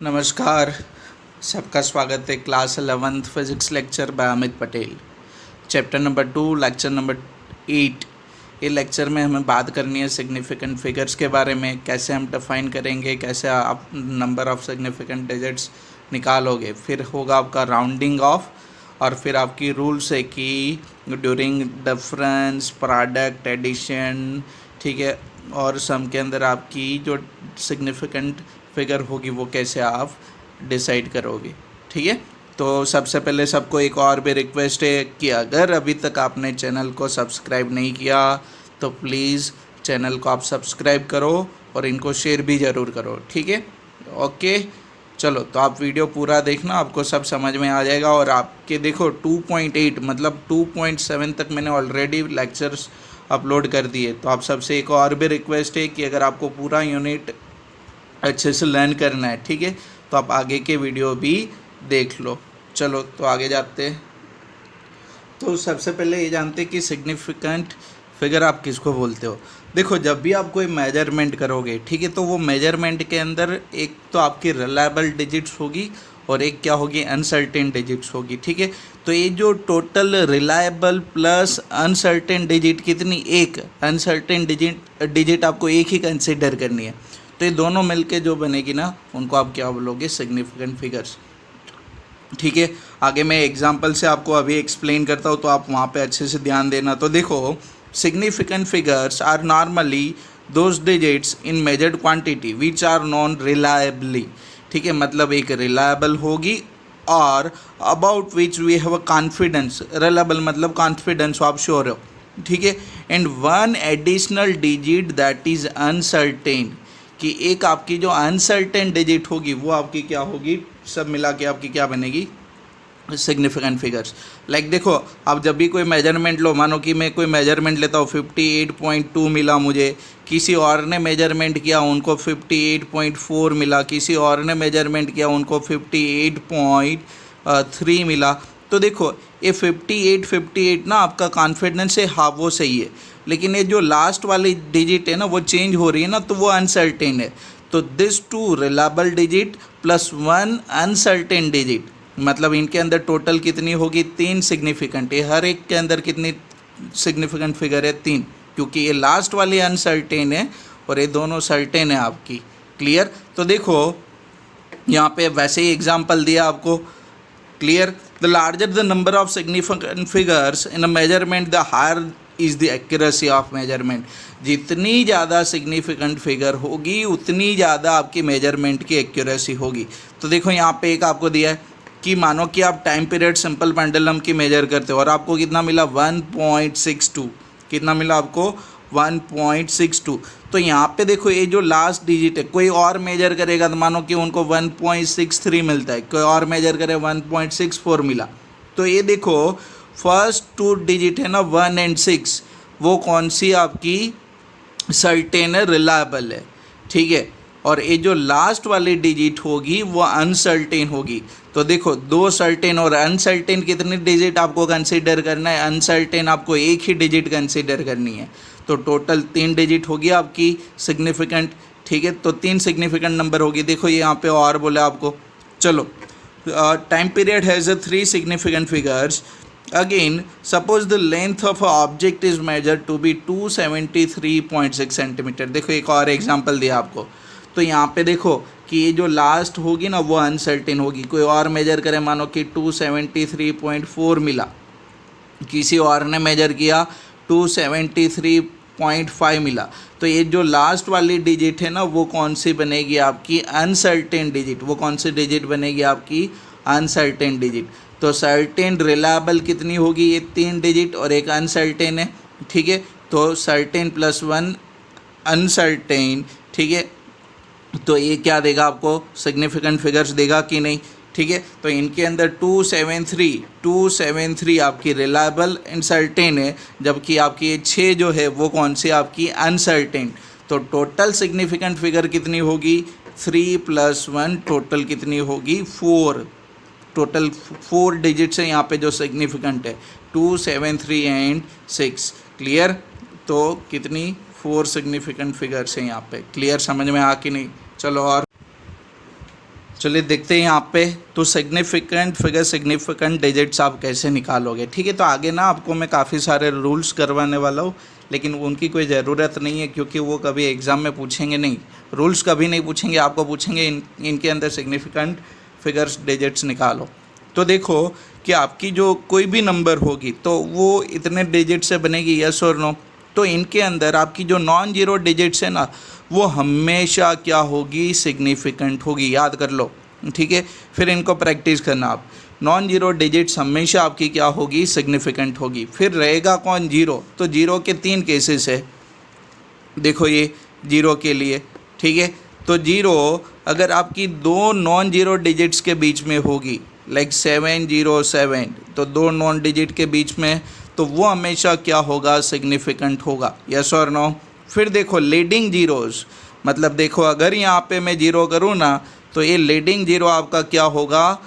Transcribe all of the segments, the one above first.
नमस्कार, सबका स्वागत है class 11th physics lecture by Amit Patel. Chapter number 2 lecture number 8। ये लेक्चर में हमें बात करनी है सिग्निफिकेंट फिगर्स के बारे में, कैसे हम डिफाइन करेंगे, कैसे आप नंबर ऑफ़ सिग्निफिकेंट डिजिट्स निकालोगे। फिर होगा आपका राउंडिंग ऑफ, और फिर आपकी रूल्स है कि ड्यूरिंग डिफरेंस, प्रोडक्ट, एडिशन, ठीक है, और सम के अंदर आपकी जो सिग्निफिकेंट फिगर होगी वो कैसे आप डिसाइड करोगे। ठीक है, तो सबसे पहले सबको एक और भी रिक्वेस्ट है कि अगर अभी तक आपने चैनल को सब्सक्राइब नहीं किया तो प्लीज़ चैनल को आप सब्सक्राइब करो और इनको शेयर भी ज़रूर करो। ठीक है, ओके, चलो तो आप वीडियो पूरा देखना, आपको सब समझ में आ जाएगा। और आपके देखो 2.8 मतलब 2.7 तक मैंने ऑलरेडी लेक्चर्स अपलोड कर दिए। तो आप सबसे एक और भी रिक्वेस्ट है कि अगर आपको पूरा यूनिट अच्छे से लर्न करना है, ठीक है, तो आप आगे के वीडियो भी देख लो। चलो तो आगे जाते हैं। तो सबसे पहले ये जानते हैं कि सिग्निफिकेंट फिगर आप किसको बोलते हो। देखो, जब भी आप कोई मेजरमेंट करोगे, ठीक है, तो वो मेजरमेंट के अंदर एक तो आपकी रिलायबल डिजिट्स होगी और एक क्या होगी, अनसर्टेन डिजिट्स होगी। ठीक है, तो ये जो total reliable plus uncertain digit कितनी, एक अनसर्टेन डिजिट आपको एक ही कंसिडर करनी है। तो ये दोनों मिलके जो बनेगी ना, उनको आप क्या बोलोगे, सिग्निफिकेंट फिगर्स। ठीक है, आगे मैं एग्जांपल से आपको अभी एक्सप्लेन करता हूँ, तो आप वहाँ पे अच्छे से ध्यान देना। तो देखो, significant figures are normally those digits in measured quantity which are known reliably. ठीक है, मतलब एक रिलायबल होगी और about which we have a confidence. Reliable मतलब कॉन्फिडेंस, आप श्योर हो। ठीक है, and one additional digit that is uncertain, कि एक आपकी जो अनसर्टेन डिजिट होगी वो आपकी क्या होगी, सब मिला के आपकी क्या बनेगी, सिग्निफिकेंट फिगर्स। लाइक देखो, आप जब भी कोई मेजरमेंट लो, मानो कि मैं कोई मेजरमेंट लेता हूँ, 58.2 मिला मुझे, किसी और ने मेजरमेंट किया उनको 58.4 मिला, किसी और ने मेजरमेंट किया उनको 58.3 मिला। तो देखो, ये 58 ना आपका कॉन्फिडेंस है, हाँ वो सही है, लेकिन ये जो लास्ट वाली डिजिट है ना वो चेंज हो रही है ना, तो वो अनसर्टेन है। तो this two reliable digit plus one uncertain digit, मतलब इनके अंदर टोटल कितनी होगी, 3 सिग्निफिकेंट। ये हर एक के अंदर कितनी सिग्निफिकेंट फिगर है, 3, क्योंकि ये लास्ट वाली अनसर्टेन है और ये दोनों सर्टेन है आपकी। क्लियर। तो देखो यहाँ पे वैसे ही एग्जाम्पल दिया आपको, clear. The larger the number of significant figures in a measurement the higher is the accuracy of measurement. जितनी ज़्यादा सिग्निफिकेंट फिगर होगी उतनी ज़्यादा आपकी मेजरमेंट की एक्यूरेसी होगी। तो देखो यहाँ पे एक आपको दिया है कि मानो कि आप टाइम पीरियड सिंपल पेंडुलम की मेजर करते हो और आपको कितना मिला, 1.62। कितना मिला आपको, 1.62। तो यहाँ पे देखो, ये जो लास्ट डिजिट है, कोई और मेजर करेगा तो मानो कि उनको 1.63 मिलता है, कोई और मेजर करे 1.64 मिला। तो ये देखो, फर्स्ट 2 डिजिट है ना, 1 और 6, वो कौन सी आपकी सर्टेन है, रिलायबल है। ठीक है, और ये जो लास्ट वाली डिजिट होगी वो अनसर्टेन होगी। तो देखो, 2 सर्टेन और अनसर्टेन कितनी डिजिट आपको कंसीडर करना है, अनसर्टेन आपको एक ही डिजिट कंसीडर करनी है। तो टोटल 3 डिजिट होगी आपकी सिग्निफिकेंट। ठीक है, तो 3 सिग्निफिकेंट नंबर होगी। देखो ये यहाँ पे और बोला आपको। चलो, time period has 3 significant figures. Again, suppose the length of an object is measured to be 273.6 centimetre. देखो एक और एग्जांपल दिया आपको। तो यहाँ पे देखो कि ये जो लास्ट होगी ना वो अनसर्टेन होगी, कोई और मेजर करे, मानो कि 273.4 मिला, किसी और ने मेजर किया 273.5 मिला। तो ये जो लास्ट वाली डिजिट है ना वो कौन सी बनेगी, आपकी अनसर्टेन डिजिट। वो कौन सी डिजिट बनेगी, आपकी अनसर्टेन डिजिट। तो सर्टेन रिलायबल कितनी होगी, ये 3 डिजिट और एक अनसर्टेन है। ठीक है, तो सर्टेन प्लस 1 अनसर्टेन। ठीक है, तो ये क्या देगा आपको, सिग्निफिकेंट फिगर्स देगा कि नहीं। ठीक है, तो इनके अंदर 273 आपकी रिलायबल एंड सर्टेन है, जबकि आपकी ये 6 जो है वो कौन सी, आपकी अनसर्टेन। तो टोटल सिग्निफिकेंट फिगर कितनी होगी, 3 + 1, टोटल कितनी होगी, 4। टोटल 4 डिजिट्स है यहाँ पे जो सिग्निफिकेंट है, 2, 7, 3 एंड 6। क्लियर। तो कितनी, 4 सिग्निफिकेंट फिगर्स हैं यहाँ पे। क्लियर, समझ में आ कि नहीं। चलो और चलिए देखते हैं यहाँ पे तो सिग्निफिकेंट फिगर सिग्निफिकेंट डिजिट्स आप कैसे निकालोगे। ठीक है, तो आगे ना आपको मैं काफ़ी सारे रूल्स करवाने वाला हूँ, लेकिन उनकी कोई ज़रूरत नहीं है क्योंकि वो कभी एग्ज़ाम में पूछेंगे नहीं, रूल्स कभी नहीं पूछेंगे, आपको पूछेंगे इनके अंदर सिग्निफिकेंट फिगर्स डिजिट्स निकालो। तो देखो कि आपकी जो कोई भी नंबर होगी तो वो इतने डिजिट से बनेगी, यस और नो। तो इनके अंदर आपकी जो नॉन जीरो डिजिट्स है ना, वो हमेशा क्या होगी, सिग्निफिकेंट होगी, याद कर लो। ठीक है, फिर इनको प्रैक्टिस करना आप। नॉन जीरो डिजिट्स हमेशा आपकी क्या होगी, सिग्निफिकेंट होगी। फिर रहेगा कौन, जीरो। तो जीरो के 3 केसेस है, देखो ये जीरो के लिए। ठीक है, तो जीरो अगर आपकी 2 नॉन जीरो डिजिट्स के बीच में होगी, लाइक 707, तो 2 नॉन डिजिट के बीच में, तो वो हमेशा क्या होगा, सिग्निफिकेंट होगा, यस और नो। फिर देखो लीडिंग जीरोस, मतलब देखो अगर यहाँ पे मैं जीरो करूँ ना, तो ये लीडिंग जीरो आपका क्या होगा,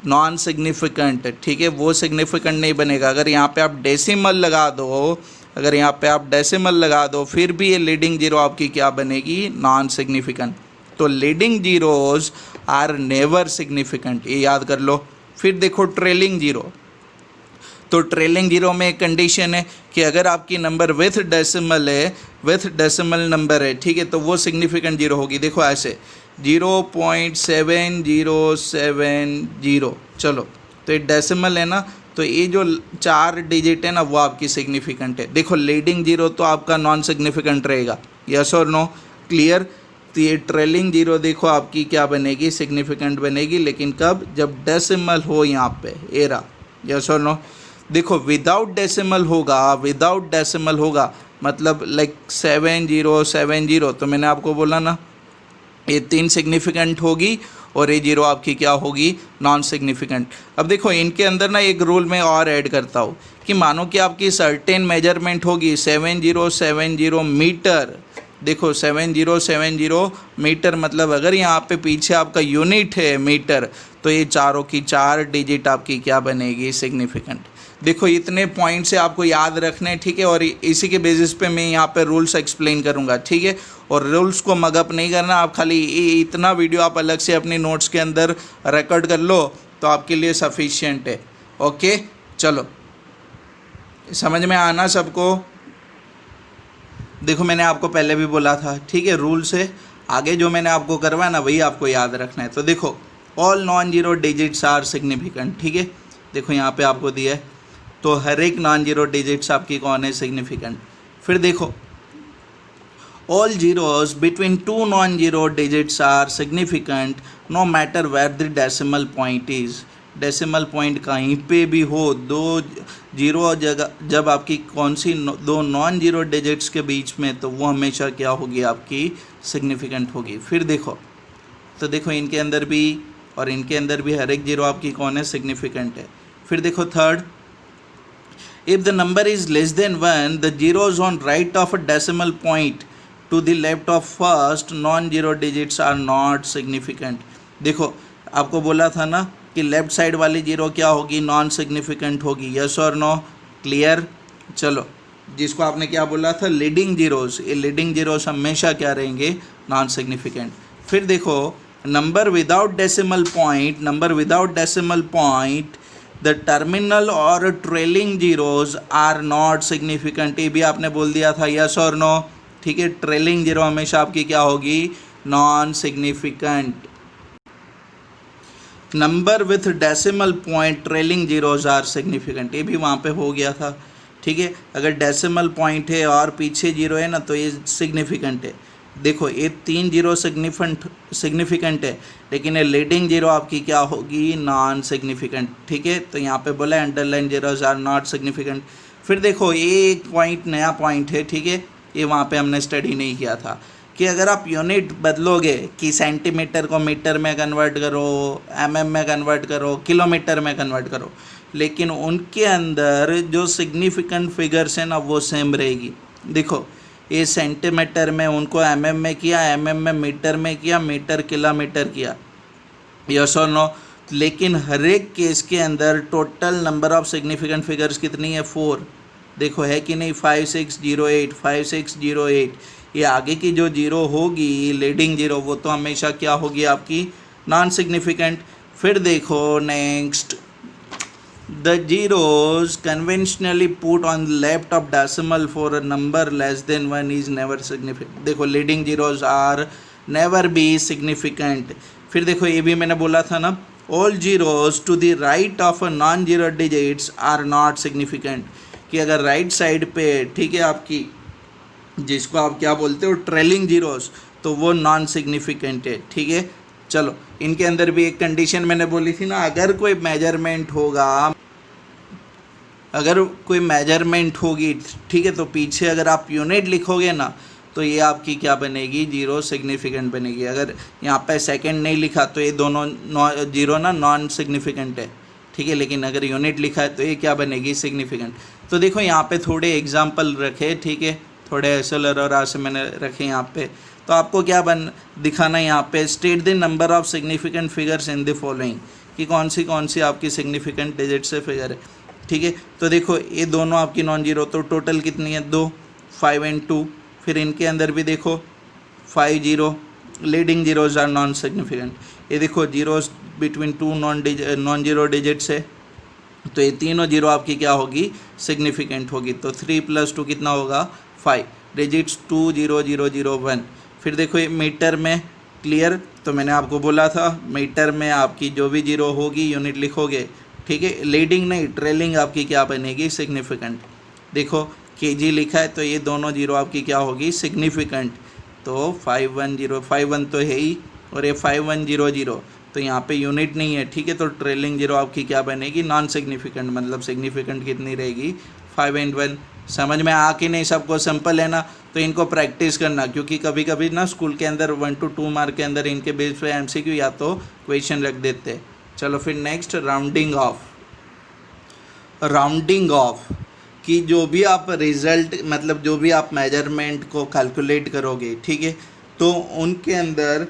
नॉन सिग्निफिकेंट। ठीक है, वो सिग्निफिकेंट नहीं बनेगा। अगर यहाँ पे आप डेसिमल लगा दो, अगर यहाँ पे आप डेसिमल लगा दो, फिर भी ये लीडिंग जीरो आपकी क्या बनेगी, नॉन सिग्निफिकेंट। तो leading zeros are never significant, ये याद कर लो। फिर देखो ट्रेलिंग जीरो, तो ट्रेलिंग जीरो में एक कंडीशन है कि अगर आपकी नंबर विथ डेसिमल है, विथ डेसिमल नंबर है, ठीक है, तो वो सिग्निफिकेंट जीरो होगी। देखो ऐसे 0.7070, चलो तो ये डेसिमल है ना, तो ये जो 4 डिजिट है ना, वो आपकी सिग्निफिकेंट है। देखो लीडिंग जीरो तो आपका नॉन सिग्निफिकेंट रहेगा, यस और नो, क्लियर। तो ये ट्रेलिंग जीरो देखो आपकी क्या बनेगी, सिग्निफिकेंट बनेगी, लेकिन कब, जब डेसिमल हो यहाँ पे, एरा, यस और नो। देखो विदाउट डेसिमल होगा, विदाउट डेसिमल होगा मतलब लाइक 7070, तो मैंने आपको बोला ना ये 3 सिग्निफिकेंट होगी और ये जीरो आपकी क्या होगी, नॉन सिग्निफिकेंट। अब देखो इनके अंदर ना एक रूल मैं और ऐड करता हूँ कि मानो कि आपकी सर्टेन मेजरमेंट होगी 7070 मीटर। देखो 7070 मीटर, मतलब अगर यहाँ पे पीछे आपका यूनिट है मीटर, तो ये चारों की 4 डिजिट आपकी क्या बनेगी, सिग्निफिकेंट। देखो इतने पॉइंट से आपको याद रखने, ठीक है, और इसी के बेसिस पे मैं यहाँ पे रूल्स एक्सप्लेन करूँगा, ठीक है। और रूल्स को मगअप नहीं करना, आप खाली इतना वीडियो आप अलग से अपनी नोट्स के अंदर रिकॉर्ड कर लो तो आपके लिए सफिशिएंट है। ओके, चलो समझ में आना सबको। देखो मैंने आपको पहले भी बोला था, ठीक है, रूल से आगे जो मैंने आपको करवाया ना, वही आपको याद रखना है। तो देखो all non zero digits are significant, ठीक है, देखो यहाँ पे आपको दिया है, तो हर एक नॉन जीरो डिजिट्स आपकी कौन है, सिग्निफिकेंट। फिर देखो all zeros between 2 non zero digits are significant no matter where the decimal point is. Decimal point कहीं पे भी हो, 2 जीरो जगह जब आपकी कौन सी 2 नॉन जीरो डिजिट्स के बीच में, तो वो हमेशा क्या होगी, आपकी सिग्निफिकेंट होगी। फिर देखो, तो देखो इनके अंदर भी और इनके अंदर भी हर एक जीरो आपकी कौन है, सिग्निफिकेंट है। फिर देखो third, if the number is less than 1, the zeros on right of a decimal point to the left of first non-zero digits are not significant। देखो आपको बोला था ना कि लेफ्ट साइड वाली जीरो क्या होगी, नॉन सिग्निफिकेंट होगी, यस और नो, क्लियर। चलो जिसको आपने क्या बोला था, लीडिंग जीरोस, ये लीडिंग जीरोस हमेशा क्या रहेंगे, नॉन सिग्निफिकेंट। फिर देखो number without decimal point, number without decimal point the terminal और trailing zeros are not significant, ये भी आपने बोल दिया था, यस और नो, ठीक है। ट्रेलिंग जीरो हमेशा आपकी क्या होगी, non significant. Number with decimal point trailing zeros are significant, ये भी वहाँ पे हो गया था, ठीक है। अगर डेसिमल पॉइंट है और पीछे जीरो है ना, तो ये सिग्निफिकेंट है। देखो ये 3 जीरो सिग्निफिकेंट है, लेकिन ये लीडिंग जीरो आपकी क्या होगी, नॉन सिग्निफिकेंट, ठीक है। तो यहाँ पे बोला underline zeros are not significant. फिर देखो ये एक पॉइंट नया पॉइंट है, ठीक है, ये वहाँ पे हमने स्टडी नहीं किया था कि अगर आप यूनिट बदलोगे कि सेंटीमीटर को मीटर में कन्वर्ट करो, mm में कन्वर्ट करो, किलोमीटर में कन्वर्ट करो, लेकिन उनके अंदर जो सिग्निफिकेंट फिगर्स हैं ना, वो सेम रहेगी। देखो ये सेंटीमीटर में उनको mm में किया, mm में मीटर में किया, मीटर किलोमीटर किया, यस और नो। लेकिन हर एक केस के अंदर total number of significant figures कितनी है, 4। देखो है कि नहीं, 5608, 5608। ये आगे की जो जीरो होगी लीडिंग जीरो, वो तो हमेशा क्या होगी, आपकी नॉन सिग्निफिकेंट। फिर देखो next, the zeros conventionally put on left of decimal for a number less than 1 is never significant. देखो leading zeros are never be significant. फिर देखो ये भी मैंने बोला था ना, all zeros to the right of a non zero digits are not significant, कि अगर राइट साइड पे ठीक है आपकी, जिसको आप क्या बोलते हो ट्रेलिंग जीरोस, तो वो नॉन सिग्निफिकेंट है। ठीक है, चलो इनके अंदर भी एक कंडीशन मैंने बोली थी ना, अगर कोई मेजरमेंट होगा, अगर कोई मेजरमेंट होगी ठीक है, तो पीछे अगर आप यूनिट लिखोगे ना तो ये आपकी क्या बनेगी, जीरो सिग्निफिकेंट बनेगी। अगर यहाँ पे सेकंड नहीं लिखा तो ये दोनों जीरो ना नॉन सिग्निफिकेंट है। ठीक है, लेकिन अगर यूनिट लिखा है तो ये क्या बनेगी, सिग्निफिकेंट। तो देखो यहाँ पे थोड़े एग्जाम्पल रखे, ठीक है, थोड़े एसएलआर और से मैंने रखे यहाँ पे। तो आपको क्या दिखाना है यहाँ पे, state the number of significant figures in the following, कि कौन सी आपकी सिग्निफिकेंट डिजिट से फिगर है। ठीक है, तो देखो ये दोनों आपकी नॉन जीरो, तो टोटल कितनी है, 2, 5 एंड 2। फिर इनके अंदर भी देखो 5 zero, leading zeros are non significant. ये देखो zeros between 2 non zero digits है, तो ये तीनों जीरो आपकी क्या होगी, सिग्निफिकेंट होगी। तो 3 + 2 कितना होगा, 5 डिजिट्स, 2 0 0 0 1। फिर देखो ये मीटर में, क्लियर, तो मैंने आपको बोला था मीटर में आपकी जो भी जीरो होगी यूनिट लिखोगे। ठीक है, लीडिंग नहीं ट्रेलिंग आपकी क्या बनेगी, सिग्निफिकेंट। देखो केजी लिखा है तो ये दोनों जीरो आपकी क्या होगी, सिग्निफिकेंट। तो 510, 51 तो है ही, और ये 5100, तो यहाँ पे यूनिट नहीं है। ठीक है, तो ट्रेलिंग जीरो आपकी क्या बनेगी, नॉन सिग्निफिकेंट, मतलब सिग्निफिकेंट कितनी रहेगी, 5 एंड 1। समझ में आ कि नहीं सबको, सिंपल है ना। तो इनको प्रैक्टिस करना, क्योंकि कभी कभी ना स्कूल के अंदर 1 to 2 मार्क के अंदर इनके बेस पे एमसीक्यू या तो क्वेश्चन रख देते हैं। चलो फिर next, rounding off. Rounding off कि जो भी आप रिज़ल्ट, मतलब जो भी आप मेजरमेंट को कैलकुलेट करोगे, ठीक है, तो उनके अंदर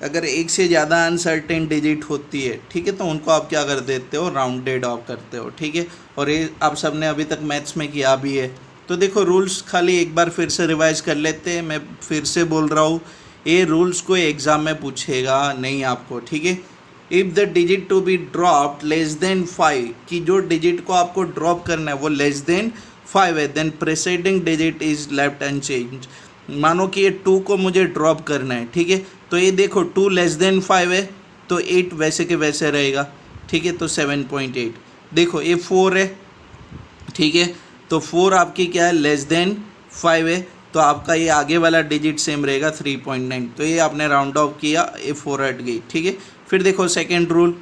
अगर एक से ज़्यादा अनसर्टेन डिजिट होती है, ठीक है, तो उनको आप क्या कर देते हो, राउंडेड ऑफ करते हो। ठीक है, और ये आप सबने अभी तक मैथ्स में किया भी है। तो देखो रूल्स खाली एक बार फिर से रिवाइज कर लेते हैं। मैं फिर से बोल रहा हूँ, ये रूल्स को एग्ज़ाम में पूछेगा नहीं आपको। ठीक है, if the digit to be dropped less than 5, कि जो डिजिट को आपको ड्रॉप करना है वो लेस देन 5 है, then preceding digit is left unchange. मानो कि ये 2 को मुझे ड्रॉप करना है, ठीक है, तो ये देखो 2 लेस देन 5 है, तो 8 वैसे के वैसे रहेगा। ठीक है, तो 7.8। देखो ये 4 है, ठीक है, तो 4 आपकी क्या है, लेस देन 5 है, तो आपका ये आगे वाला डिजिट सेम रहेगा 3.9। तो ये आपने राउंड ऑफ किया, ये 4 हट गई। ठीक है, फिर देखो second rule,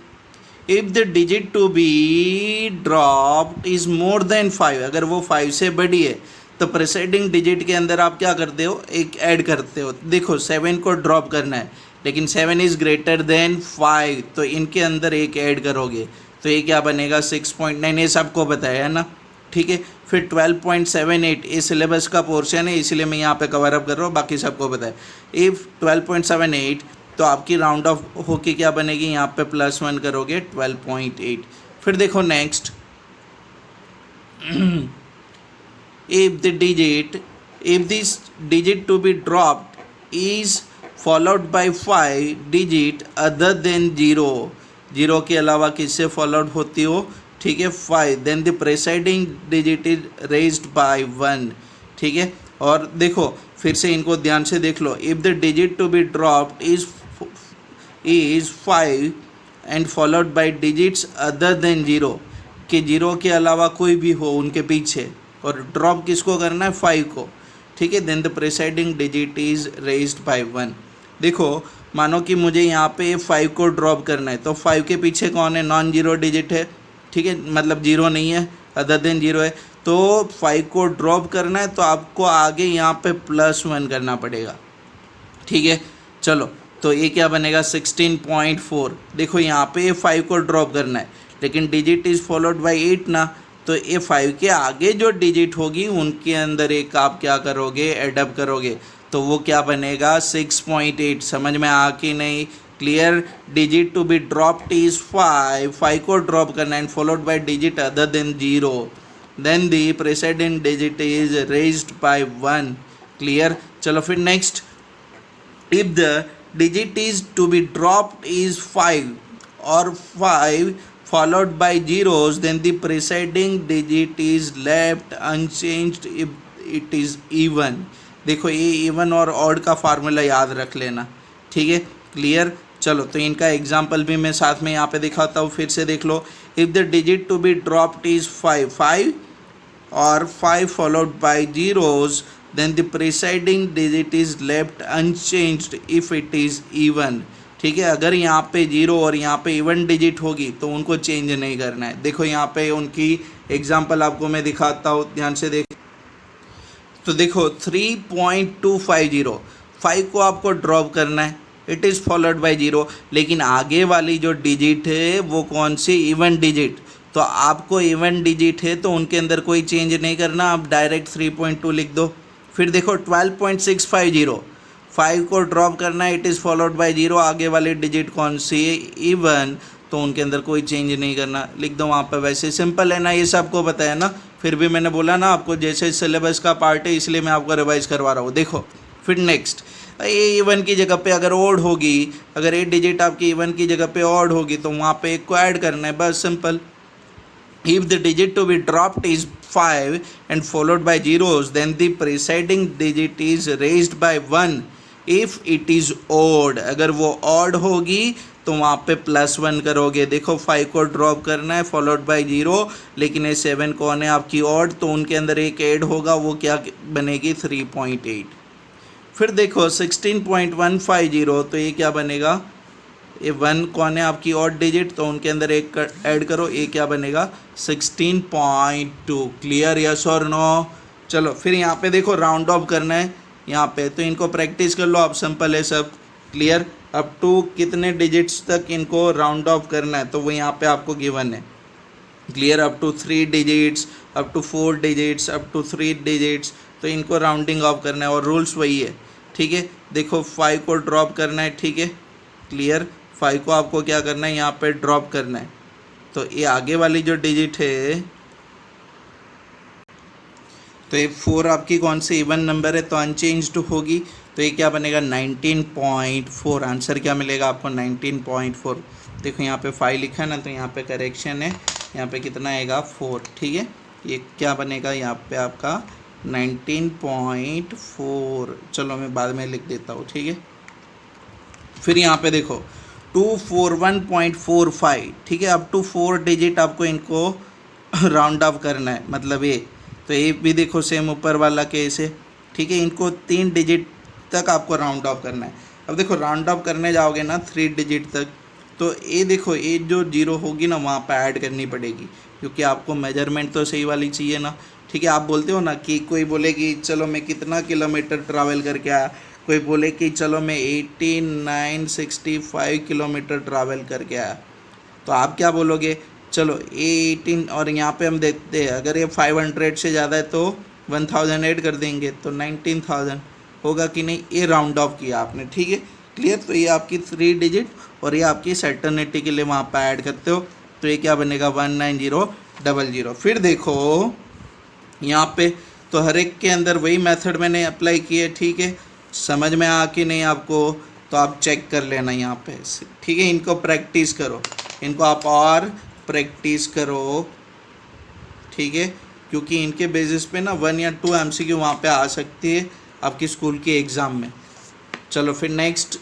if the digit to be dropped is more than 5, अगर वो 5 से बड़ी है तो प्रेसिडिंग डिजिट के अंदर आप क्या करते हो, एक ऐड करते हो। देखो 7 को ड्रॉप करना है, लेकिन 7 इज़ ग्रेटर देन 5, तो इनके अंदर एक ऐड करोगे, तो ये क्या बनेगा, 6.9। ये सबको बताया है ना। ठीक है, फिर 12.78, ये सिलेबस का पोर्शन है, इसलिए मैं यहाँ पे कवर अप कर रहा हूँ, बाकी सबको बताया। इफ़ 12.78, तो आपकी राउंड ऑफ होके क्या बनेगी, यहाँ पे +1 करोगे 12.8। फिर देखो next, if this digit to be dropped is followed by 5 digit other than 0 के अलावा किससे फॉलोड होती हो, ठीक है, 5, then the preceding digit is raised by 1। ठीक है, और देखो फिर से इनको ध्यान से देख लो, if the digit to be dropped is 5 and followed by digits other than 0, कि 0 के अलावा कोई भी हो उनके पीछे, और ड्रॉप किसको करना है, 5 को। ठीक है, then the preceding digit is raised by 1। देखो मानो कि मुझे यहाँ पे 5 को ड्रॉप करना है, तो 5 के पीछे कौन है, नॉन जीरो डिजिट है। ठीक है, मतलब 0 नहीं है, अदर देन 0 है, तो 5 को ड्रॉप करना है तो आपको आगे यहाँ पे +1 करना पड़ेगा। ठीक है, चलो तो ये क्या बनेगा, 16.4। देखो यहाँ पे 5 को ड्रॉप करना है, लेकिन डिजिट इज़ फॉलोड बाय 8 ना, तो ये 5 के आगे जो डिजिट होगी उनके अंदर एक आप क्या करोगे, एडअप करोगे, तो वो क्या बनेगा, 6.8। समझ में आ कि नहीं, clear. Digit to be dropped is 5 को ड्रॉप करना and followed by digit other than 0, then the preceding digit is raised by 1। Clear. चलो फिर next, if the digit is to be dropped is 5 or 5 followed by zeros, then the preceding digit is left unchanged if it is even. देखो ये even और odd का formula याद रख लेना, ठीक है, क्लियर। चलो तो इनका एग्जाम्पल भी मैं साथ में यहाँ पे दिखाता हूँ, फिर से देख लो। If the digit to be dropped is 5 और 5 followed by zeros, then the preceding digit is left unchanged if it is even, ठीक है। अगर यहाँ पे जीरो और यहाँ पे इवन डिजिट होगी तो उनको चेंज नहीं करना है। देखो यहाँ पे उनकी एग्जांपल आपको मैं दिखाता हूँ, ध्यान से देख। तो देखो 3.250, 5 को आपको ड्रॉप करना है, it is followed by zero, लेकिन आगे वाली जो डिजिट है वो कौन सी, इवन डिजिट। तो आपको इवन डिजिट है तो उनके अंदर कोई चेंज नहीं करना, आप डायरेक्ट 3.2 लिख दो। फिर देखो 12.650, 5 को ड्रॉप करना है, it is followed by zero, आगे वाली डिजिट कौन सी है, इवन, तो उनके अंदर कोई चेंज नहीं करना, लिख दो वहाँ पर। वैसे सिंपल है ना, ये सबको पता है ना, फिर भी मैंने बोला ना आपको जैसे सिलेबस का पार्ट है इसलिए मैं आपको रिवाइज करवा रहा हूँ। देखो फिर नेक्स्ट, ये इवन की जगह पे अगर ऑड होगी, अगर ये डिजिट आपकी इवन की जगह पे ऑड होगी तो वहाँ पे एक को ऐड करना है, बस simple. If the digit to be dropped is 5 and followed by zeros, then the preceding digit is raised by 1 if it is odd. अगर वो odd होगी तो वहाँ पे +1 करोगे। देखो 5 को ड्रॉप करना है फॉलोड बाय जीरो, लेकिन ये 7 कौन है आपकी ऑड, तो उनके अंदर एक ऐड होगा, वो क्या बनेगी 3.8। फिर देखो 16.150, तो ये क्या बनेगा, ये 1 कौन है आपकी ऑड डिजिट, तो उनके अंदर एक ऐड करो, ये क्या बनेगा 16.2। क्लियर, यस और नो। चलो फिर यहाँ पे देखो राउंड ऑफ करना है यहाँ पे, तो इनको प्रैक्टिस कर लो आप, सिंपल है सब। क्लियर, अप टू कितने डिजिट्स तक इनको राउंड ऑफ करना है तो वो यहाँ पे आपको गिवन है। Clear, up to 3 digits, up to 4 digits, up to 3 digits, तो इनको राउंडिंग ऑफ करना है और रूल्स वही है, ठीक है। देखो 5 को ड्रॉप करना है, ठीक है, क्लियर, 5 को आपको क्या करना है यहाँ पे ड्रॉप करना है, तो ये आगे वाली जो डिजिट है, तो ये 4 आपकी कौन सी इवन नंबर है तो अनचेंज्ड होगी, तो ये क्या बनेगा 19.4। आंसर क्या मिलेगा आपको 19.4। देखो यहाँ पे 5 लिखा है ना, तो यहाँ पे करेक्शन है, यहाँ पे कितना आएगा 4, ठीक है। ये क्या बनेगा यहाँ पे आपका 19.4। चलो मैं बाद में लिख देता हूँ, ठीक है। फिर यहाँ पे देखो 241.45, ठीक है, अप टू 4 डिजिट आपको इनको राउंड ऑफ करना है, मतलब ये, तो ये भी देखो सेम ऊपर वाला केस है, ठीक है। इनको 3 डिजिट तक आपको राउंड ऑफ करना है। अब देखो राउंड ऑफ करने जाओगे ना 3 डिजिट तक, तो ये देखो ये जो जीरो होगी ना वहाँ पे ऐड करनी पड़ेगी, क्योंकि आपको मेजरमेंट तो सही वाली चाहिए ना, ठीक है। आप बोलते हो ना कि कोई बोले कि चलो मैं कितना किलोमीटर ट्रैवल करके आया, कोई बोले कि चलो मैं 18,965 किलोमीटर ट्रैवल करके आया, तो आप क्या बोलोगे, चलो 18, और यहाँ पे हम देखते हैं अगर ये 500 से ज़्यादा है तो 1000 ऐड कर देंगे, तो 19,000 होगा कि नहीं, ये राउंड ऑफ किया आपने, ठीक है, क्लियर। तो ये आपकी 3 डिजिट और ये आपकी सर्टेनिटी के लिए वहाँ पर ऐड करते हो, तो ये क्या बनेगा 19000। फिर देखो यहाँ पे तो हर एक के अंदर वही मेथड मैंने अप्लाई किए, ठीक है। समझ में आ कि नहीं आपको, तो आप चेक कर लेना यहाँ पे, ठीक है। इनको प्रैक्टिस करो, इनको आप और प्रैक्टिस करो, ठीक है, क्योंकि इनके बेसिस पे ना 1 या 2 MCQ वहाँ पे आ सकती है आपकी स्कूल के एग्ज़ाम में। चलो फिर next,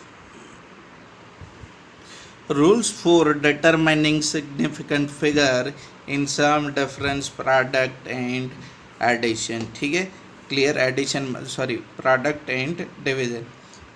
rules for determining significant figure in sum difference product and addition, ठीक है, clear, addition sorry product and division.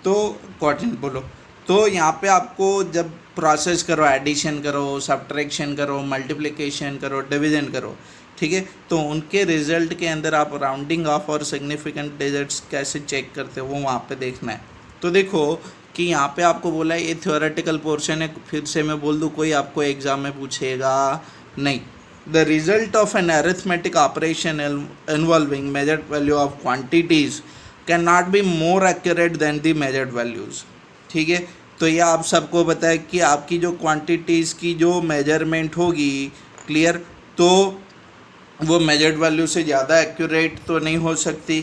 तो क्वेश्चन बोलो, तो यहाँ पे आपको जब प्रोसेस करो, एडिशन करो, सब्ट्रैक्शन करो, मल्टीप्लिकेशन करो, डिवीज़न करो, ठीक है, तो उनके रिजल्ट के अंदर आप राउंडिंग ऑफ और सिग्निफिकेंट डिजिट्स कैसे चेक करते हो वो वहाँ पे देखना है। तो देखो कि यहाँ पे आपको बोला है ये थ्योरेटिकल पोर्शन है, फिर से मैं बोल दूँ कोई आपको एग्ज़ाम में पूछेगा नहीं। The result of an arithmetic operation involving measured value of quantities cannot be more accurate than the measured values, ठीक है। तो ये आप सबको पता है कि आपकी जो क्वांटिटीज़ की जो मेजरमेंट होगी, क्लियर, तो वो मेजर्ड वैल्यू से ज़्यादा एक्यूरेट तो नहीं हो सकती,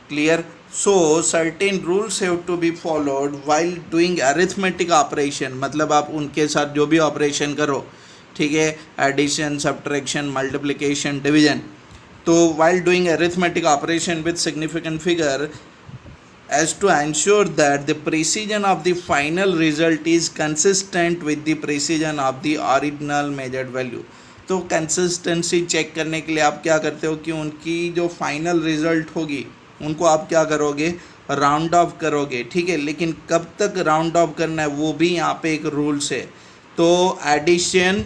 clear. So certain rules have to be followed while doing arithmetic operation, मतलब आप उनके साथ जो भी ऑपरेशन करो, ठीक है, एडिशन, सब्ट्रैक्शन, मल्टीप्लिकेशन, डिवीजन, तो while doing arithmetic operation with significant figure as to ensure that the precision of the final result is consistent with the precision of the original measured value. तो consistency check करने के लिए आप क्या करते हो कि उनकी जो फाइनल रिजल्ट होगी उनको आप क्या करोगे, राउंड ऑफ करोगे, ठीक है। लेकिन कब तक राउंड ऑफ करना है वो भी यहाँ पे एक रूल्स है। तो एडिशन,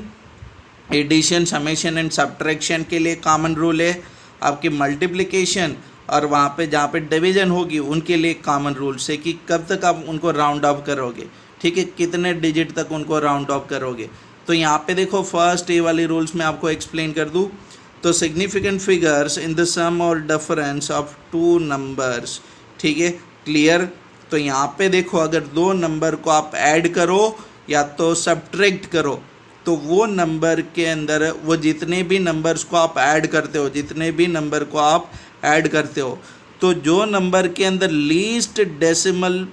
समेशन एंड सब्ट्रैक्शन के लिए कॉमन रूल है, आपकी मल्टीप्लिकेशन और वहाँ पे जहाँ पे डिवीजन होगी उनके लिए कॉमन रूल्स है कि कब तक आप उनको राउंड ऑफ करोगे, ठीक है, कितने डिजिट तक उनको राउंड ऑफ करोगे। तो यहाँ पे देखो फर्स्ट ये वाली रूल्स मैं आपको एक्सप्लेन कर दूँ। तो सिग्निफिकेंट फिगर्स इन द सम और डिफरेंस ऑफ टू नंबर्स, ठीक है, क्लियर। तो यहाँ पे देखो अगर दो नंबर को आप ऐड करो या तो सब्ट्रैक्ट करो, तो वो नंबर के अंदर वो जितने भी नंबर्स को आप ऐड करते हो, जितने भी नंबर को आप ऐड करते हो, तो जो नंबर के अंदर लीस्ट डेसिमल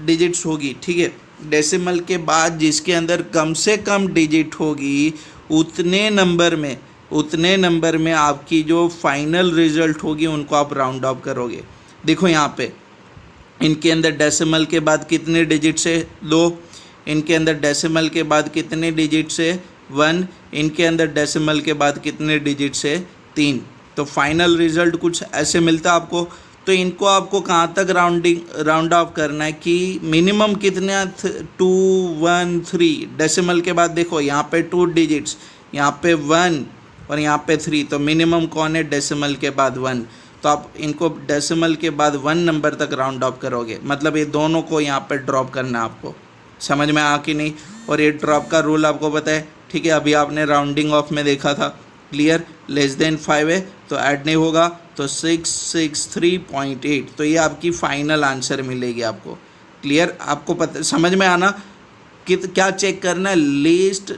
डिजिट्स होगी, ठीक है, डेसिमल के बाद जिसके अंदर कम से कम डिजिट होगी उतने नंबर में आपकी जो फाइनल रिजल्ट होगी उनको आप राउंड ऑफ करोगे। देखो यहाँ पे इनके अंदर डेसिमल के बाद कितने डिजिट्स है, 2, इनके अंदर डेसिमल के बाद कितने डिजिट्स है, 1, इनके अंदर डेसिमल के बाद कितने डिजिट्स है, 3। तो फाइनल रिजल्ट कुछ ऐसे मिलता है आपको। तो इनको आपको कहाँ तक राउंड ऑफ करना है कि मिनिमम कितना, 2, 1, 3, डेसिमल के बाद देखो यहाँ पे 2 डिजिट्स, यहाँ पे 1 और यहाँ पे 3, तो मिनिमम कौन है, डेसिमल के बाद 1। तो आप इनको डेसिमल के बाद 1 नंबर तक राउंड ऑफ करोगे, मतलब ये दोनों को यहाँ पे ड्रॉप करना है आपको। समझ में आ कि नहीं। और ये ड्रॉप का रूल आपको पता है, ठीक है, अभी आपने राउंडिंग ऑफ में देखा था, क्लियर। लेस देन 5 है तो ऐड नहीं होगा, तो 663.8, तो ये आपकी फाइनल आंसर मिलेगी आपको, क्लियर। आपको पता, समझ में आना कि क्या चेक करना है, लीस्ट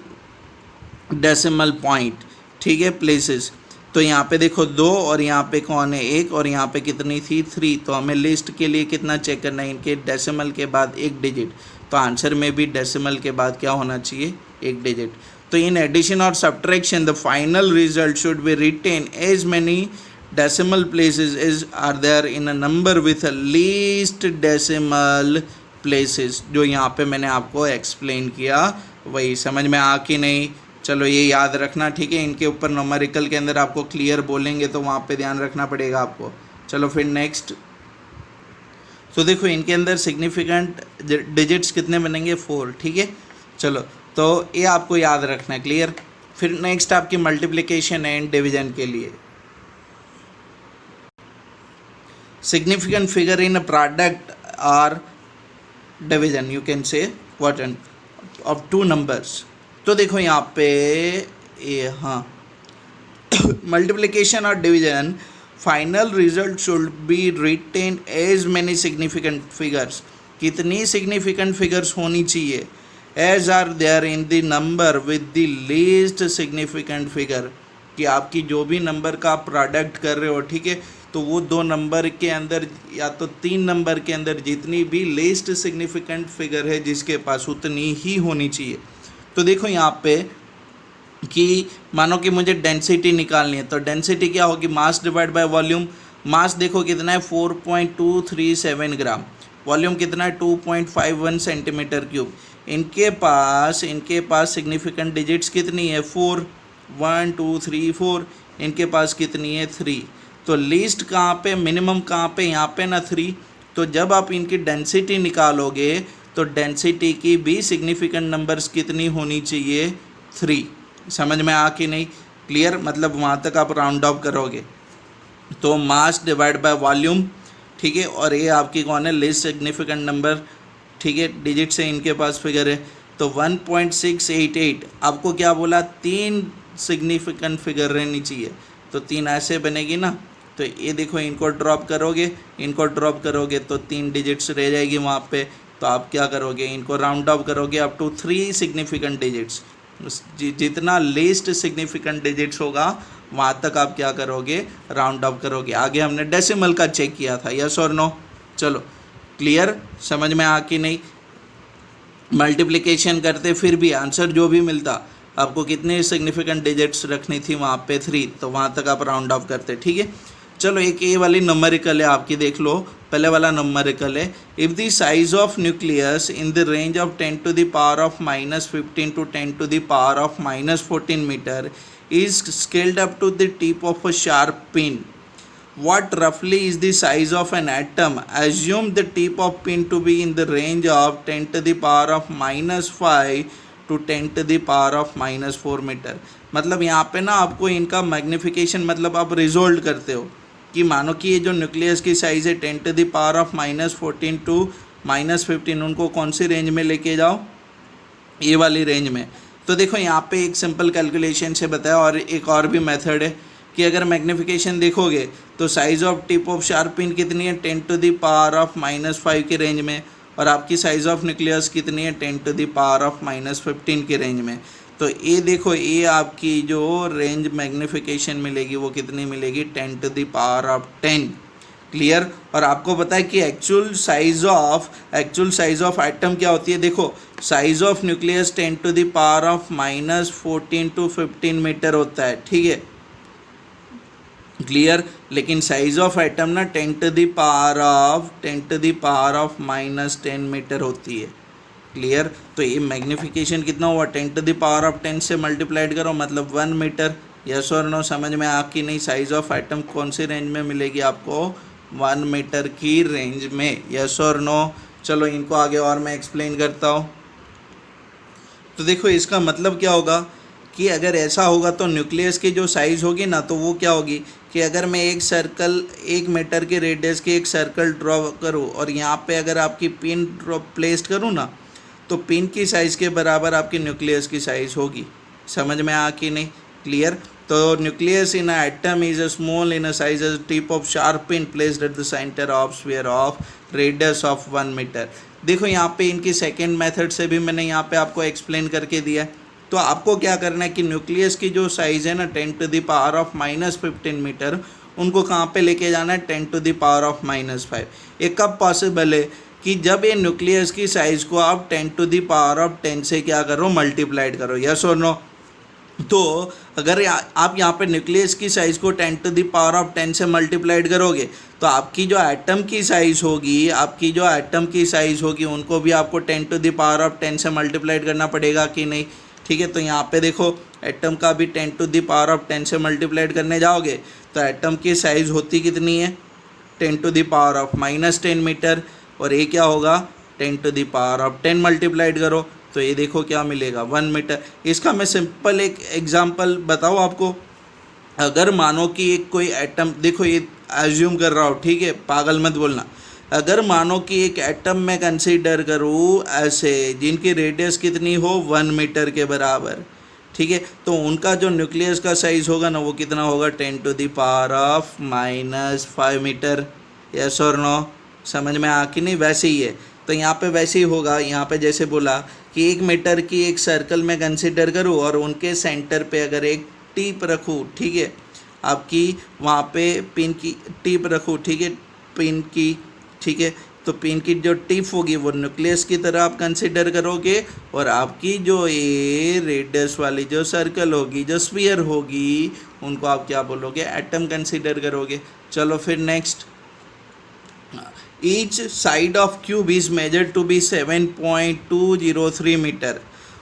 डेसिमल पॉइंट, ठीक है, प्लेसेस। तो यहाँ पे देखो 2 और यहाँ पे कौन है, 1 और यहाँ पे कितनी थी, 3। तो हमें लिस्ट के लिए कितना चेक करना है, इनके डेसिमल के बाद 1 डिजिट, तो आंसर में भी डेसिमल के बाद क्या होना चाहिए, 1 डिजिट। तो इन एडिशन और subtraction the final result should be retained as many decimal places as are there in a number with least decimal places, जो यहाँ पे मैंने आपको एक्सप्लेन किया वही। समझ में आ कि नहीं। चलो ये याद रखना, ठीक है। इनके ऊपर न्यूमेरिकल के अंदर आपको क्लियर बोलेंगे तो वहाँ पे ध्यान रखना पड़ेगा आपको। चलो फिर नेक्स्ट। तो देखो इनके अंदर सिग्निफिकेंट डिजिट्स कितने बनेंगे, 4, ठीक है। चलो तो ये आपको याद रखना है, क्लियर। फिर नेक्स्ट आपकी मल्टीप्लिकेशन एंड डिवीजन के लिए सिग्निफिकेंट फिगर इन प्रोडक्ट और division, you can say what of 2 numbers. तो देखो यहाँ पे ये, हाँ, मल्टीप्लिकेशन और division final result should be retained as many significant figures, कितनी सिग्निफिकेंट फिगर्स होनी चाहिए, as are there in the number with the least significant figure, कि आपकी जो भी नंबर का आप प्रोडक्ट कर रहे हो, ठीक है, तो वो 2 नंबर के अंदर या तो 3 नंबर के अंदर जितनी भी लीस्ट सिग्निफिकेंट फिगर है जिसके पास, उतनी ही होनी चाहिए। तो देखो यहाँ पे कि मानो कि मुझे डेंसिटी निकालनी है, तो डेंसिटी क्या होगी, मास डिवाइड बाय वॉल्यूम। मास देखो कितना है, 4.237 ग्राम, वॉल्यूम कितना है, 2.51 सेंटीमीटर क्यूब। इनके पास सिग्निफिकेंट डिजिट्स कितनी है, 4, 1 2 3 4, इनके पास कितनी है, 3। तो लीस्ट कहाँ पे, मिनिमम कहाँ पे, यहाँ पे ना 3। तो जब आप इनकी डेंसिटी निकालोगे तो डेंसिटी की भी सिग्निफिकेंट नंबर्स कितनी होनी चाहिए, 3। समझ में आ कि नहीं, क्लियर। मतलब वहाँ तक आप राउंड ऑफ करोगे। तो मास डिवाइड बाय वॉल्यूम, ठीक है, और ये आपकी कौन है, लीस्ट सिग्निफिकेंट नंबर, ठीक है, डिजिट से इनके पास फिगर है। तो 1.688, आपको क्या बोला, 3 सिग्निफिकेंट फिगर रहनी चाहिए, तो 3 ऐसे बनेगी ना। तो ये देखो इनको ड्रॉप करोगे तो 3 डिजिट्स रह जाएगी वहाँ पे। तो आप क्या करोगे, इनको राउंड ऑफ करोगे अप टू 3 सिग्निफिकेंट डिजिट्स। जितना लीस्ट सिग्निफिकेंट डिजिट्स होगा वहाँ तक आप क्या करोगे, राउंड अप करोगे। आगे हमने डेसिमल का चेक किया था, यस और नो। चलो क्लियर, समझ में आ कि नहीं। मल्टीप्लिकेशन करते फिर भी आंसर जो भी मिलता, आपको कितने सिग्निफिकेंट डिजिट्स रखनी थी वहाँ पे 3, तो वहाँ तक आप राउंड ऑफ करते, ठीक है। चलो एक ये वाली नंबरिकल है आपकी, देख लो। पहले वाला नंबरिकल है, if the size of nucleus in the range of 10 to the power of -15 to 10 to the power of -14 metre is scaled up to the tip of a sharp pin, what roughly is the size of an atom? Assume the tip of pin to be in the range of 10 to the power of -5 to 10 to the power of -4 metre. मतलब यहाँ पे ना आपको इनका magnification, मतलब आप resolve करते हो कि मानो कि ये जो न्यूक्लियस की साइज़ है 10 to the power of -14 to -15, उनको कौन सी रेंज में लेके जाओ, ये वाली रेंज में। तो देखो यहाँ पे एक सिंपल कैलकुलेशन से बताया, और एक और भी मेथड है कि अगर मैग्नीफिकेशन देखोगे तो size of tip of sharp pin कितनी है, 10 to the power of -5 की रेंज में, और आपकी साइज़ ऑफ न्यूक्लियस कितनी है, 10 to the power of -15 की रेंज में। तो ये देखो, ये आपकी जो रेंज मैग्नीफिकेशन मिलेगी वो कितनी मिलेगी, 10 to the power of 10। Clear. और आपको पता है कि एक्चुअल साइज ऑफ एटम क्या होती है, देखो size of nucleus 10 to the power of -14 to 15 metre होता है, ठीक है, क्लियर। लेकिन साइज ऑफ एटम ना 10 to the power of -10 metre होती है, क्लियर। तो ये मैग्नीफिकेशन कितना हुआ, 10 to the power of 10 से मल्टीप्लाइड करो, मतलब 1 मीटर। यस और नो, समझ में आ कि नहीं। साइज ऑफ एटम कौन सी रेंज में मिलेगी आपको, 1 मीटर की रेंज में, यस और नो। चलो इनको आगे और मैं एक्सप्लेन करता हूँ। तो देखो इसका मतलब क्या होगा कि अगर ऐसा होगा तो न्यूक्लियस की जो साइज़ होगी ना, तो वो क्या होगी कि अगर मैं एक सर्कल, 1 मीटर के रेडियस की एक सर्कल ड्रॉ करूँ, और यहाँ पे अगर आपकी पिन ड्रॉ प्लेस करूँ ना, तो पिन की साइज़ के बराबर आपकी न्यूक्लियस की साइज़ होगी। समझ में आ कि नहीं, क्लियर। तो nucleus in atom is a small in a size as tip of sharp pin placed at the centre of sphere of radius of 1 metre. देखो यहाँ पे इनकी सेकेंड मेथड से भी मैंने यहाँ पे आपको एक्सप्लेन करके दिया है। तो आपको क्या करना है कि न्यूक्लियस की जो साइज़ है ना 10 to the power of -15 metre, उनको कहाँ पे लेके जाना है, 10 to the power of -5। ये कब पॉसिबल है कि जब ये न्यूक्लियस की साइज़ को आप 10 to the power of 10 से क्या करो, मल्टीप्लाइड करो, यस और नो। तो अगर आप यहाँ पे न्यूक्लियस की साइज़ को 10 to the power of 10 से मल्टीप्लाइड करोगे, तो आपकी जो एटम की साइज़ होगी, उनको भी आपको 10 to the power of 10 से मल्टीप्लाइड करना पड़ेगा कि नहीं, ठीक है। तो यहाँ पे देखो एटम का भी 10 to the power of 10 से मल्टीप्लाइड करने जाओगे तो एटम की साइज़ होती कितनी है, 10 to the power of -10 metre, और ये क्या होगा, 10 to the power of 10 multiplied करो तो ये देखो क्या मिलेगा, 1 मीटर। इसका मैं सिंपल एक एग्जांपल बताऊँ आपको। अगर मानो कि एक कोई एटम, देखो ये एज्यूम कर रहा हूँ, ठीक है, पागल मत बोलना। अगर मानो कि एक एटम मैं कंसीडर करूँ ऐसे जिनकी रेडियस कितनी हो 1 मीटर के बराबर, ठीक है, तो उनका जो न्यूक्लियस का साइज़ होगा ना वो कितना होगा, 10 to the power of -5 metre, yes और नो। समझ में आ कि नहीं, वैसे ही है। तो यहाँ पे वैसे ही होगा, यहाँ पे जैसे बोला कि 1 मीटर की एक सर्कल में कंसीडर करूँ और उनके सेंटर पे अगर एक टिप रखूँ, ठीक है, आपकी वहाँ पे पिन की टिप रखूँ, ठीक है, पिन की, ठीक है, तो पिन की जो टिप होगी वो न्यूक्लियस की तरह आप कंसीडर करोगे, और आपकी जो ये रेडियस वाली जो सर्कल होगी, जो स्फीयर होगी, उनको आप क्या बोलोगे, एटम कंसीडर करोगे। चलो फिर next, each side of cube is measured to be 7.203 meter.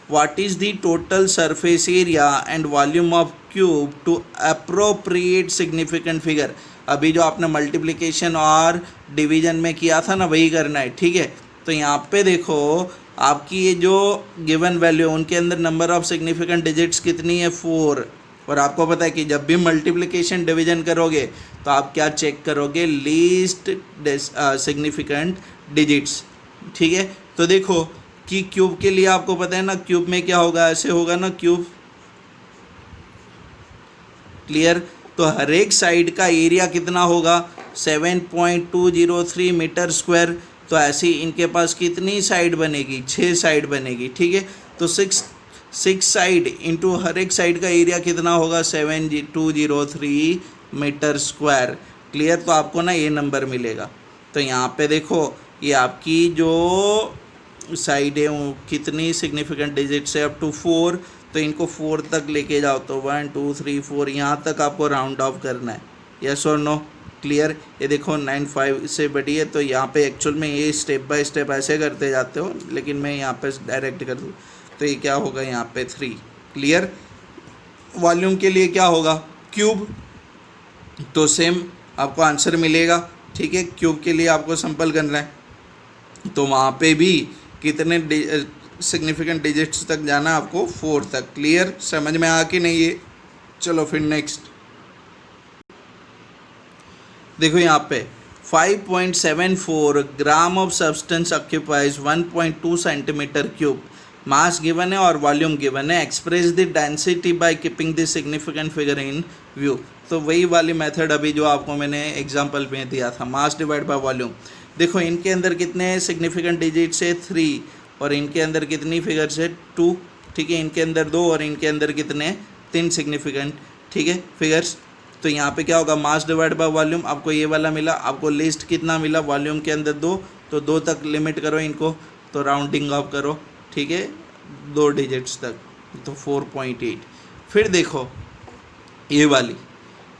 What is the total surface area and volume of cube to appropriate significant figure? अभी जो आपने मल्टीप्लिकेशन और डिवीजन में किया था ना वही करना है, ठीक है। तो यहाँ पे देखो आपकी ये जो गिवन वैल्यू, उनके अंदर नंबर ऑफ सिग्निफिकेंट डिजिट्स कितनी है, 4। और आपको पता है कि जब भी मल्टीप्लिकेशन डिवीजन करोगे तो आप क्या चेक करोगे, लीस्ट सिग्निफिकेंट डिजिट्स, ठीक है। तो देखो कि क्यूब के लिए आपको पता है ना, क्यूब में क्या होगा, ऐसे होगा ना क्यूब, क्लियर। तो हर एक साइड का एरिया कितना होगा, 7.203 मीटर स्क्वायर। तो ऐसी इनके पास कितनी साइड बनेगी, 6 साइड बनेगी, ठीक है। तो 6 साइड इंटू हर एक साइड का एरिया कितना होगा 7203 मीटर स्क्वायर। क्लियर। तो आपको ना ये नंबर मिलेगा। तो यहाँ पे देखो ये आपकी जो साइड है वो कितनी सिग्निफिकेंट डिजिट से अप टू 4, तो इनको 4 तक लेके जाओ। तो 1 2 3 4 यहाँ तक आपको राउंड ऑफ करना है। यस और नो। क्लियर। ये देखो 95 से बड़ी है, तो यहाँ पे एक्चुअल में ये स्टेप बाय स्टेप ऐसे करते जाते हो, लेकिन मैं यहाँ पे डायरेक्ट कर दूँ तो ये क्या होगा यहाँ पे 3। क्लियर। वॉल्यूम के लिए क्या होगा क्यूब, तो सेम आपको आंसर मिलेगा। ठीक है। क्यूब के लिए आपको सिंपल करना है, तो वहाँ पे भी कितने सिग्निफिकेंट डिजिट्स तक जाना है आपको 4 तक। क्लियर। समझ में आ कि नहीं ये। चलो फिर नेक्स्ट देखो यहाँ पे 5.74 gram of substance occupies 1.2 centimetre cube. Mass given है और वॉल्यूम गिवन है। Express the density by keeping the significant figure in view. तो वही वाली मेथड अभी जो आपको मैंने एग्जांपल में दिया था, मास डिवाइड बाय वॉल्यूम। देखो इनके अंदर कितने सिग्निफिकेंट डिजिट्स है 3, और इनके अंदर कितनी फिगर्स है 2। ठीक है। इनके अंदर 2 और इनके अंदर कितने 3 सिग्निफिकेंट, ठीक है, फिगर्स। तो यहाँ पे क्या होगा मास डिवाइड बाय वॉल्यूम। आपको ये वाला मिला, आपको लिस्ट कितना मिला वॉल्यूम के अंदर 2, तो 2 तक लिमिट करो इनको, तो राउंडिंग ऑफ करो। ठीक है। 2 डिजिट्स तक, तो 4.8। फिर देखो ये वाली,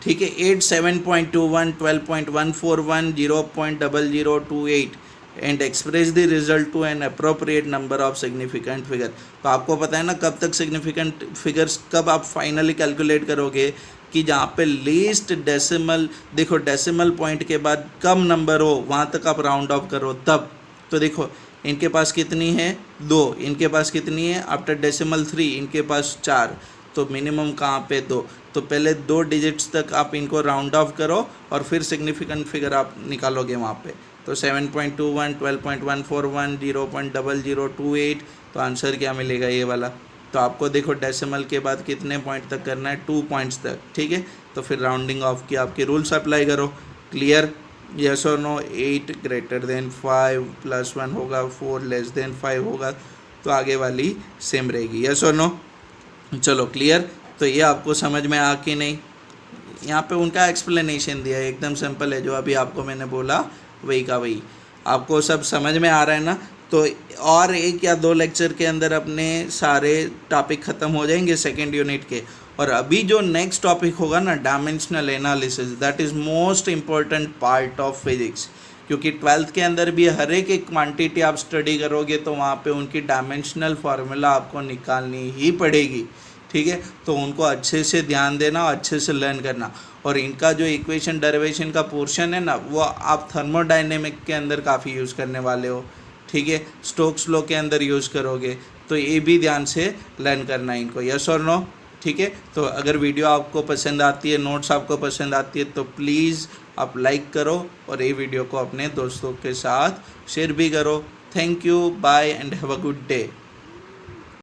ठीक है, 8 7.21 12.141 0.0028 and express the result to an appropriate number of significant figure. तो आपको पता है ना कब तक सिग्निफिकेंट फिगर्स कब आप फाइनली कैलकुलेट करोगे कि जहाँ पे लीस्ट डेसिमल, देखो डेसिमल पॉइंट के बाद कम नंबर हो वहाँ तक आप राउंड ऑफ करो तब। तो देखो इनके पास कितनी है 2, इनके पास कितनी है आफ्टर डेसिमल 3, इनके पास 4, तो मिनिमम कहाँ पे 2। तो पहले 2 डिजिट्स तक आप इनको राउंड ऑफ करो और फिर सिग्निफिकेंट फिगर आप निकालोगे वहाँ पे। तो 7.21 12.141 0.0028, तो आंसर क्या मिलेगा ये वाला। तो आपको देखो डेसिमल के बाद कितने पॉइंट तक करना है 2 पॉइंट्स तक। ठीक है। तो फिर राउंडिंग ऑफ की आपके रूल्स अप्लाई करो। क्लियर। यस और नो। 8 ग्रेटर देन 5 प्लस 1 होगा, 4 लेस देन 5 होगा, तो आगे वाली सेम रहेगी। यस और नो। चलो क्लियर। तो ये आपको समझ में आ कि नहीं। यहाँ पे उनका एक्सप्लेनेशन दिया है, एकदम सिंपल है, जो अभी आपको मैंने बोला वही का वही। आपको सब समझ में आ रहा है ना। तो और 1 या 2 लेक्चर के अंदर अपने सारे टॉपिक ख़त्म हो जाएंगे सेकेंड यूनिट के। और अभी जो नेक्स्ट टॉपिक होगा ना dimensional analysis, that is most important part of physics, क्योंकि 12th के अंदर भी हर एक क्वांटिटी आप स्टडी करोगे तो वहाँ पे उनकी डायमेंशनल फार्मूला आपको निकालनी ही पड़ेगी। ठीक है। तो उनको अच्छे से ध्यान देना और अच्छे से लर्न करना। और इनका जो इक्वेशन डेरिवेशन का पोर्शन है ना, वो आप थर्मोडायनेमिक के अंदर काफ़ी यूज़ करने वाले हो। ठीक है। स्टोक्स लॉ के अंदर यूज़ करोगे, तो ये भी ध्यान से लर्न करना है इनको। यस और नो। ठीक है। तो अगर वीडियो आपको पसंद आती है, नोट्स आपको पसंद आती है, तो प्लीज़ आप लाइक करो और ये वीडियो को अपने दोस्तों के साथ शेयर भी करो। Thank you, bye and have a good day.